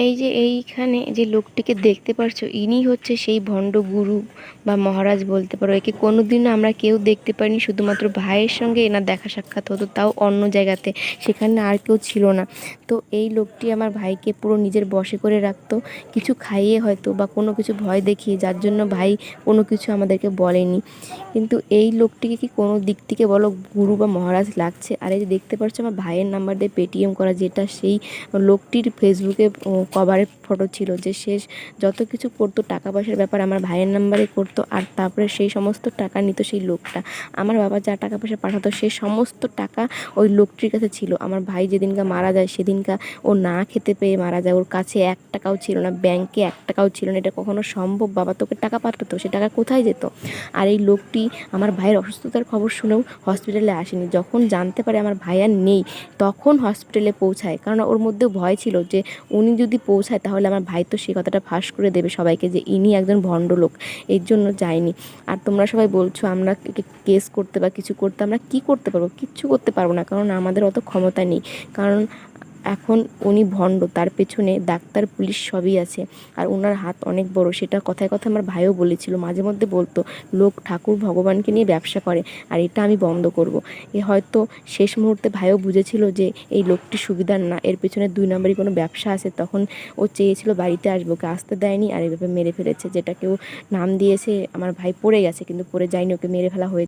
এই যে এইখানে যে লোকটিকে দেখতে পারছো, ইনি হচ্ছে সেই ভণ্ড গুরু বা মহারাজ বলতে পারো। একে কোনোদিনও আমরা কেউ দেখতে পারিনি, শুধুমাত্র ভাইয়ের সঙ্গে এনার দেখা সাক্ষাৎ হতো, তাও অন্য জায়গাতে, সেখানে আর কেউ ছিল না। তো এই লোকটি আমার ভাইকে পুরো নিজের বশে করে রাখতো, কিছু খাইয়ে হয়তো বা কোনো কিছু ভয় দেখিয়ে, যার জন্য ভাই কোনো কিছু আমাদেরকে বলেনি। কিন্তু এই লোকটিকে কি কোনো দিক থেকে বলো গুরু বা মহারাজ লাগছে? আর এই যে দেখতে পাচ্ছ আমার ভাইয়ের নাম্বার দিয়ে পেটিএম করা, যেটা সেই লোকটির ফেসবুকে কভারের ফটো ছিল, যে শেষ যত কিছু করতো টাকা পয়সার ব্যাপার আমার ভাইয়ের নাম্বারে করতো, আর তারপরে সেই সমস্ত টাকা নিত সেই লোকটা। আমার বাবা যা টাকা পয়সা পাঠাতো সেই সমস্ত টাকা ওই লোকটির কাছে ছিল। আমার ভাই যেদিনকা মারা যায় সেদিনকা ও না খেতে পেয়ে মারা যায়, ওর কাছে 1 টাকাও ছিল না, ব্যাংকে 1 টাকাও ছিল না। এটা কখনো সম্ভব? বাবা তোকে টাকা পাঠাতো, সে টাকা কোথায় যেত? আর এই লোকটি আমার ভাইয়ের অসুস্থতার খবর শুনেও হসপিটালে আসেনি। যখন জানতে পারে আমার ভাই আর নেই, তখন হসপিটালে পৌঁছায়, কারণ ওর মধ্যেও ভয় ছিল যে উনি যদি পৌঁছায় তাহলে আমার ভাই তো সেই কথাটা ফাঁস করে দেবে সবাইকে যে ইনি একজন ভণ্ড লোক, এর জন্য যায়নি। আর তোমরা সবাই বলছো আমরা কেস করতে বা কিছু করতে, আমরা কি করতে পারবো? কিচ্ছু করতে পারবো না, কারণ আমাদের অত ক্ষমতা নেই। কারণ এখন উনি ভণ্ড, তার পেছনে ডাক্তার পুলিশ সবই আছে, আর ওনার হাত অনেক বড়। সেটা কথায় কথায় আমার ভাইও বলেছিল, মাঝে মধ্যে বলতো লোক ঠাকুর ভগবানকে নিয়ে ব্যবসা করে, আর এটা আমি বন্ধ করব। এ হয়তো শেষ মুহূর্তে ভাইও বুঝেছিল যে এই লোকটি সুবিধার না, এর পেছনে 2 নম্বরই কোনো ব্যবসা আছে। তখন ও চেয়েছিল বাড়িতে আসবো, ওকে আসতে দেয়নি, আর এভাবে মেরে ফেলেছে। যেটা কেউ নাম দিয়েছে আমার ভাই পড়ে গেছে, কিন্তু পড়ে যায়নি, ওকে মেরে ফেলা হয়েছে।